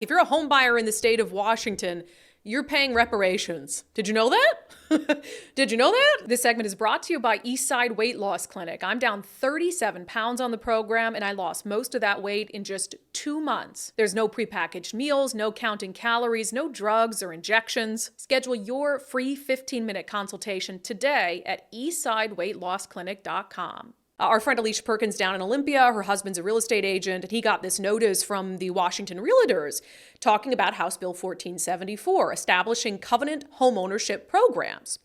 If you're a home buyer in the state of Washington, you're paying reparations. Did you know that? Did you know that? This segment is brought to you by Eastside Weight Loss Clinic. I'm down 37 pounds on the program, and I lost most of that weight in just 2 months. There's no prepackaged meals, no counting calories, no drugs or injections. Schedule your free 15-minute consultation today at eastsideweightlossclinic.com. Our friend Alicia Perkins down in Olympia, her husband's a real estate agent, and he got this notice from the Washington Realtors talking about House Bill 1474, establishing covenant homeownership programs.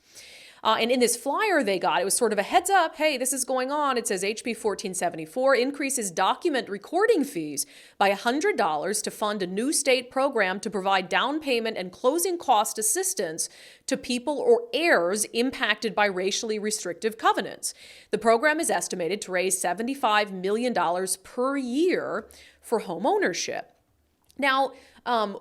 And in this flyer they got, it was sort of a heads up, hey, this is going on. It says HB 1474 increases document recording fees by $100 to fund a new state program to provide down payment and closing cost assistance to people or heirs impacted by racially restrictive covenants. The program is estimated to raise $75 million per year for home ownership. Now,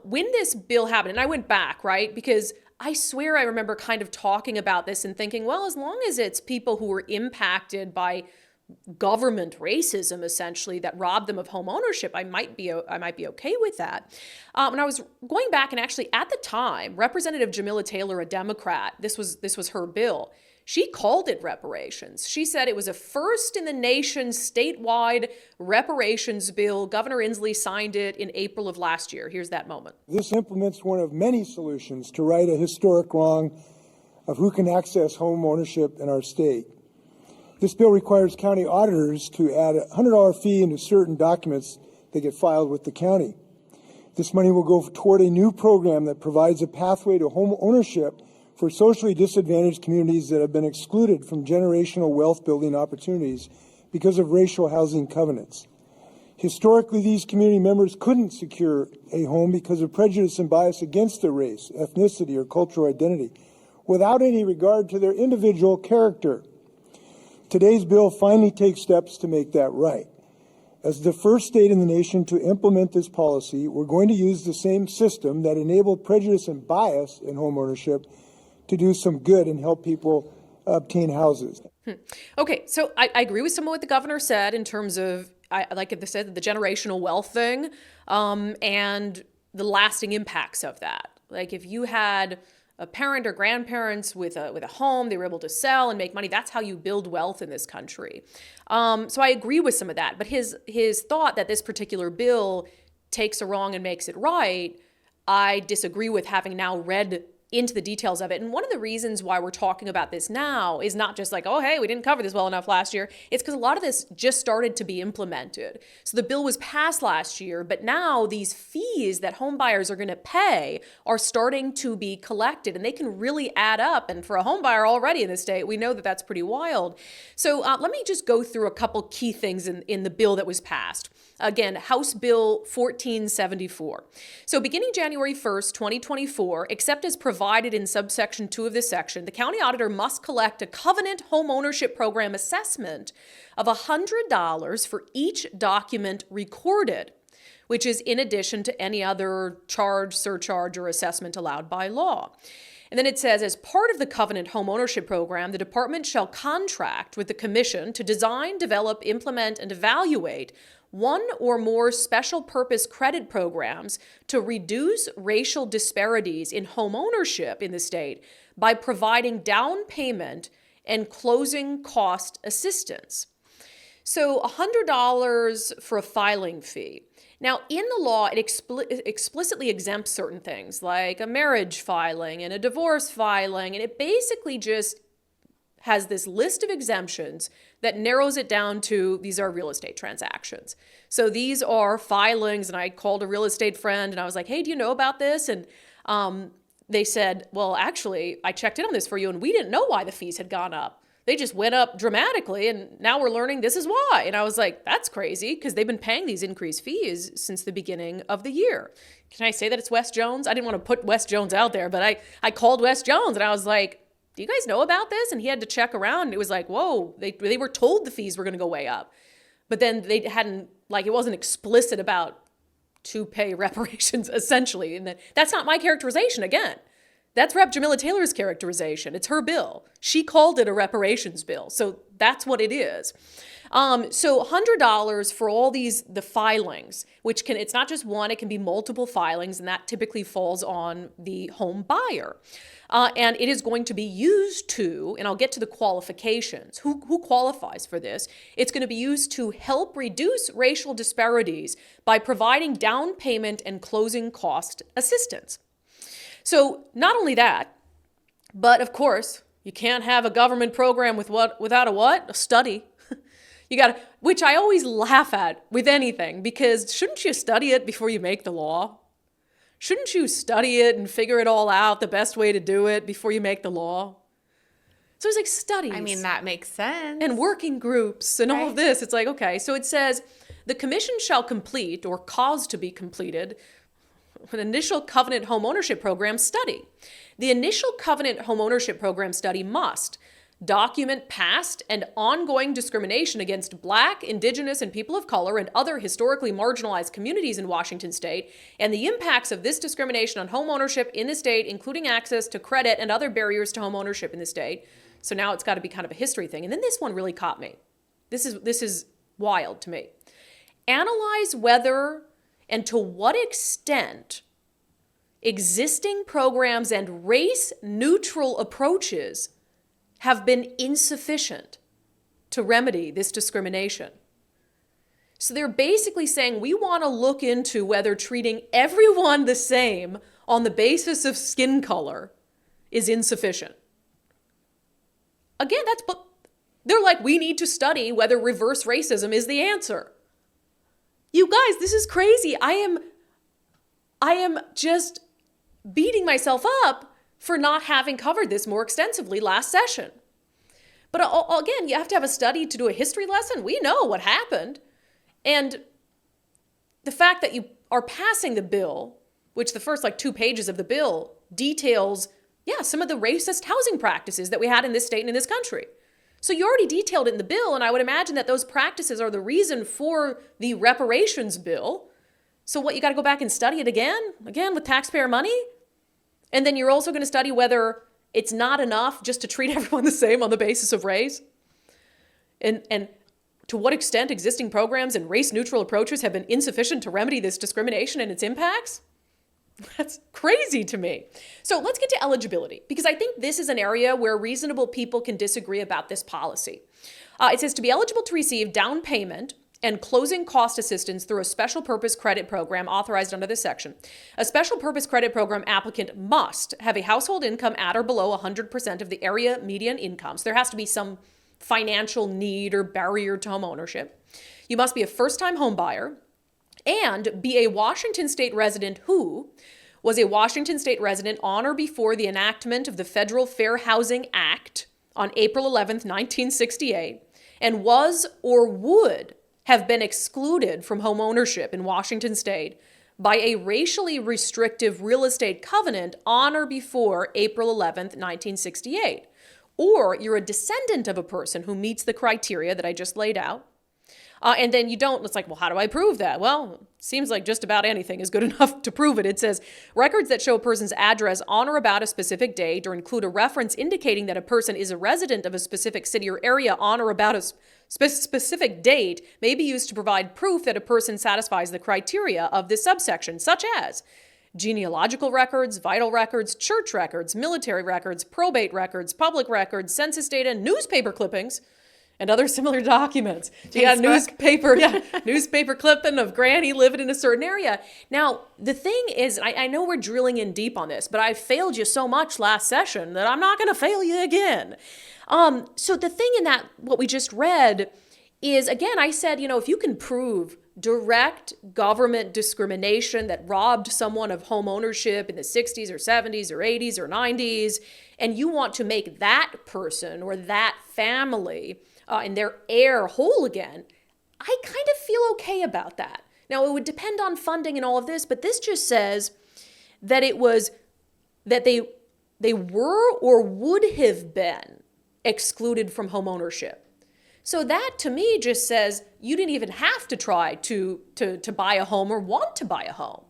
when this bill happened, and I went back, right, because I swear I remember kind of talking about this and thinking, well, as long as it's people who were impacted by government racism, essentially, that robbed them of home ownership, I might be okay with that. And I was going back, and actually at the time, Representative Jamila Taylor, a Democrat, this was her bill. She called it reparations. She said it was a first in the nation statewide reparations bill. Governor Inslee signed it in April of last year. Here's that moment. This implements one of many solutions to right a historic wrong of who can access home ownership in our state. This bill requires county auditors to add a $100 fee into certain documents that get filed with the county. This money will go toward a new program that provides a pathway to home ownership for socially disadvantaged communities that have been excluded from generational wealth building opportunities because of racial housing covenants. Historically, these community members couldn't secure a home because of prejudice and bias against their race, ethnicity, or cultural identity, without any regard to their individual character. Today's bill finally takes steps to make that right. As the first state in the nation to implement this policy, we're going to use the same system that enabled prejudice and bias in home ownership to do some good and help people obtain houses. Okay, so I agree with some of what the governor said in terms of, like they said, the generational wealth thing and the lasting impacts of that. Like if you had a parent or grandparents with a home, they were able to sell and make money. That's how you build wealth in this country. So I agree with some of that. But his thought that this particular bill takes a wrong and makes it right, I disagree with, having now read into the details of it. And one of the reasons why we're talking about this now is not just like, oh, hey, we didn't cover this well enough last year. It's because a lot of this just started to be implemented. So the bill was passed last year, but now these fees that home buyers are going to pay are starting to be collected, and they can really add up. And for a home buyer already in the state, we know that that's pretty wild. So let me just go through a couple key things in the bill that was passed. Again, House Bill 1474. So beginning January 1st, 2024, except as provided in subsection 2 of this section, the county auditor must collect a covenant home ownership program assessment of $100 for each document recorded, which is in addition to any other charge, surcharge, or assessment allowed by law. And then it says, as part of the covenant home ownership program, the department shall contract with the commission to design, develop, implement, and evaluate one or more special purpose credit programs to reduce racial disparities in home ownership in the state by providing down payment and closing cost assistance. So $100 for a filing fee. Now, in the law, it explicitly exempts certain things like a marriage filing and a divorce filing, and it basically just has this list of exemptions that narrows it down to these are real estate transactions. So these are filings, and I called a real estate friend and I was like, hey, do you know about this? And they said, well, actually, I checked in on this for you and we didn't know why the fees had gone up. They just went up dramatically, and now we're learning this is why. And I was like, that's crazy, because they've been paying these increased fees since the beginning of the year. Can I say that it's Wes Jones? I didn't want to put Wes Jones out there, but I called Wes Jones and I was like, do you guys know about this? And he had to check around, and it was like, whoa, they were told the fees were going to go way up. But then they hadn't, like, it wasn't explicit about to pay reparations, essentially. And that's not my characterization, again. That's Rep. Jamila Taylor's characterization. It's her bill. She called it a reparations bill. So that's what it is. So $100 for all the filings, which it's not just one, it can be multiple filings, and that typically falls on the home buyer. And it is going to be used to, and I'll get to the qualifications, who qualifies for this. It's going to be used to help reduce racial disparities by providing down payment and closing cost assistance. So not only that, but of course, you can't have a government program without a what? A study. You got to, which I always laugh at with anything, because shouldn't you study it before you make the law? Shouldn't you study it and figure it all out, the best way to do it before you make the law? So it's like studies. I mean, that makes sense. And working groups and all of this. It's like, okay, so it says the commission shall complete or cause to be completed an initial covenant homeownership program study. The initial covenant homeownership program study must document past and ongoing discrimination against Black, Indigenous, and people of color and other historically marginalized communities in Washington state, and the impacts of this discrimination on homeownership in the state, including access to credit and other barriers to homeownership in the state. So now it's got to be kind of a history thing. And then this one really caught me. This is wild to me. Analyze whether and to what extent existing programs and race-neutral approaches have been insufficient to remedy this discrimination. So they're basically saying we want to look into whether treating everyone the same on the basis of skin color is insufficient. Again, they're like, we need to study whether reverse racism is the answer. You guys, this is crazy. I am just beating myself up for not having covered this more extensively last session. But again, you have to have a study to do a history lesson. We know what happened. And the fact that you are passing the bill, which the first 2 pages of the bill details, some of the racist housing practices that we had in this state and in this country. So you already detailed it in the bill, and I would imagine that those practices are the reason for the reparations bill. So what, you got to go back and study it again with taxpayer money? And then you're also going to study whether it's not enough just to treat everyone the same on the basis of race? And to what extent existing programs and race-neutral approaches have been insufficient to remedy this discrimination and its impacts? That's crazy to me. So let's get to eligibility, because I think this is an area where reasonable people can disagree about this policy. It says to be eligible to receive down payment and closing cost assistance through a special purpose credit program authorized under this section. A special purpose credit program applicant must have a household income at or below 100% of the area median income. So there has to be some financial need or barrier to home ownership. You must be a first-time home buyer and be a Washington state resident who was a Washington state resident on or before the enactment of the Federal Fair Housing Act on April 11th, 1968, and was or would have been excluded from home ownership in Washington state by a racially restrictive real estate covenant on or before April 11th, 1968. Or you're a descendant of a person who meets the criteria that I just laid out. And then you don't, it's like, well, how do I prove that? Well, it seems like just about anything is good enough to prove it. It says, records that show a person's address on or about a specific date or include a reference indicating that a person is a resident of a specific city or area on or about a specific date may be used to provide proof that a person satisfies the criteria of this subsection, such as genealogical records, vital records, church records, military records, probate records, public records, census data, newspaper clippings, and other similar documents. You got a newspaper clipping of Granny living in a certain area. Now, the thing is, I know we're drilling in deep on this, but I failed you so much last session that I'm not going to fail you again. So the thing in that, what we just read is, again, I said, if you can prove direct government discrimination that robbed someone of home ownership in the 60s or 70s or 80s or 90s, and you want to make that person or that family and their heir whole again, I kind of feel okay about that. Now, it would depend on funding and all of this, but this just says that it was that they were or would have been excluded from home ownership. So that to me just says you didn't even have to try to buy a home or want to buy a home.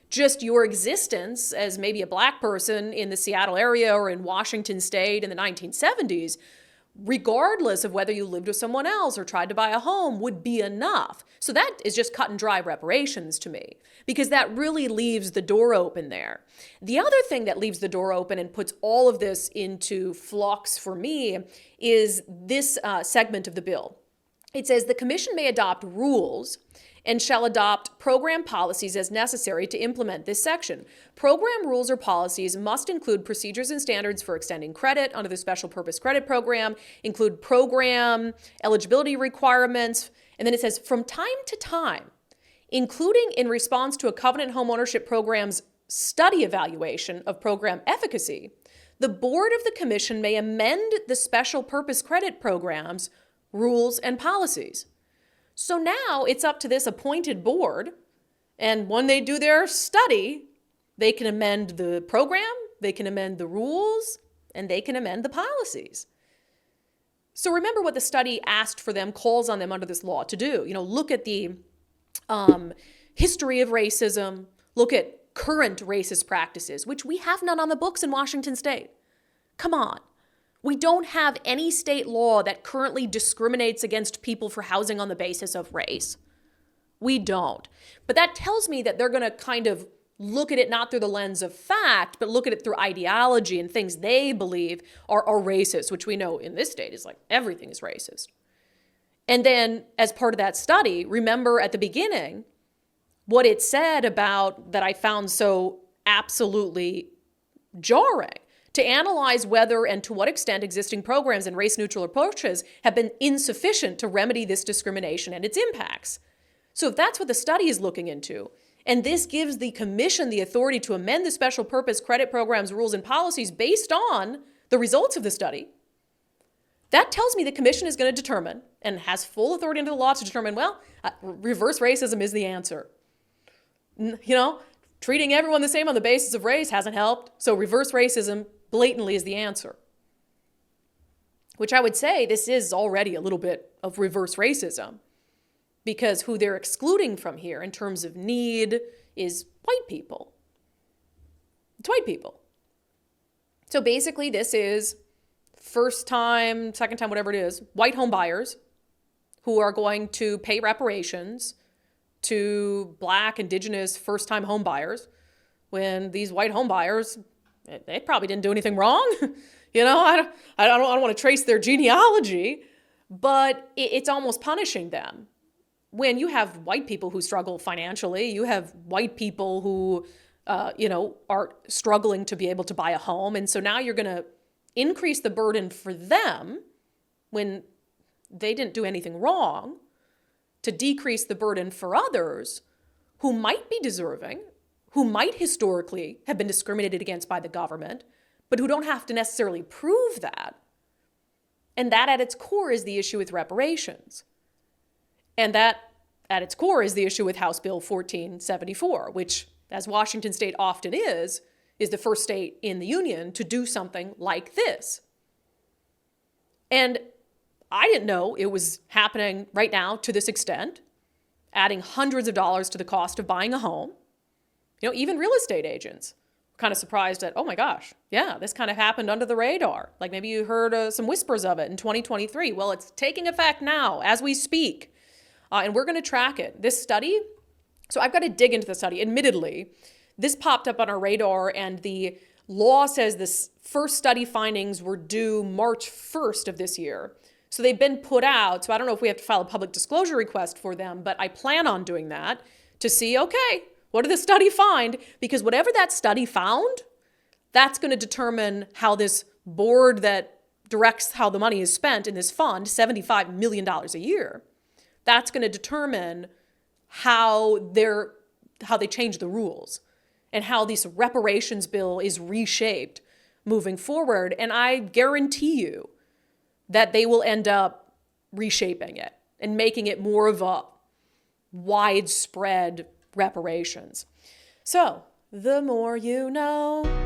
Just your existence as maybe a Black person in the Seattle area or in Washington state in the 1970s regardless of whether you lived with someone else or tried to buy a home, would be enough. So that is just cut and dry reparations to me, because that really leaves the door open there. The other thing that leaves the door open and puts all of this into flux for me is this segment of the bill. It says the commission may adopt rules and shall adopt program policies as necessary to implement this section. Program rules or policies must include procedures and standards for extending credit under the Special Purpose Credit Program, include program eligibility requirements, and then it says from time to time, including in response to a covenant homeownership program's study evaluation of program efficacy, the board of the commission may amend the Special Purpose Credit Program's rules and policies. So now it's up to this appointed board, and when they do their study, they can amend the program, they can amend the rules, and they can amend the policies. So remember what the study asked for them, calls on them under this law to do. Look at the history of racism, look at current racist practices, which we have none on the books in Washington state. Come on. We don't have any state law that currently discriminates against people for housing on the basis of race. We don't. But that tells me that they're going to kind of look at it not through the lens of fact, but look at it through ideology and things they believe are racist, which we know in this state is like everything is racist. And then as part of that study, remember at the beginning what it said about that I found so absolutely jarring. To analyze whether and to what extent existing programs and race-neutral approaches have been insufficient to remedy this discrimination and its impacts. So if that's what the study is looking into, and this gives the commission the authority to amend the Special Purpose Credit Program's rules and policies based on the results of the study, that tells me the commission is going to determine and has full authority under the law to determine, reverse racism is the answer. Treating everyone the same on the basis of race hasn't helped, so reverse racism blatantly is the answer. Which I would say this is already a little bit of reverse racism, because who they're excluding from here in terms of need is white people. It's white people. So basically this is first time, second time, whatever it is, white home buyers who are going to pay reparations to Black, Indigenous, first-time home buyers when these white home buyers, they probably didn't do anything wrong. I don't want to trace their genealogy, but it's almost punishing them. When you have white people who struggle financially, you have white people who, are struggling to be able to buy a home. And so now you're going to increase the burden for them when they didn't do anything wrong, to decrease the burden for others who might be deserving, who might historically have been discriminated against by the government, but who don't have to necessarily prove that. And that at its core is the issue with reparations. And that at its core is the issue with House Bill 1474, which, as Washington state often is the first state in the union to do something like this. And I didn't know it was happening right now to this extent, adding hundreds of dollars to the cost of buying a home. Even real estate agents were kind of surprised at, oh my gosh, yeah, this kind of happened under the radar. Like maybe you heard some whispers of it in 2023. Well, it's taking effect now as we speak, and we're going to track it. This study, so I've got to dig into the study. Admittedly, this popped up on our radar, and the law says this first study findings were due March 1st of this year. So they've been put out. So I don't know if we have to file a public disclosure request for them, but I plan on doing that to see, okay, what did the study find? Because whatever that study found, that's going to determine how this board that directs how the money is spent in this fund, $75 million a year, that's going to determine how they change the rules and how this reparations bill is reshaped moving forward. And I guarantee you that they will end up reshaping it and making it more of a widespread reparations. So, the more you know.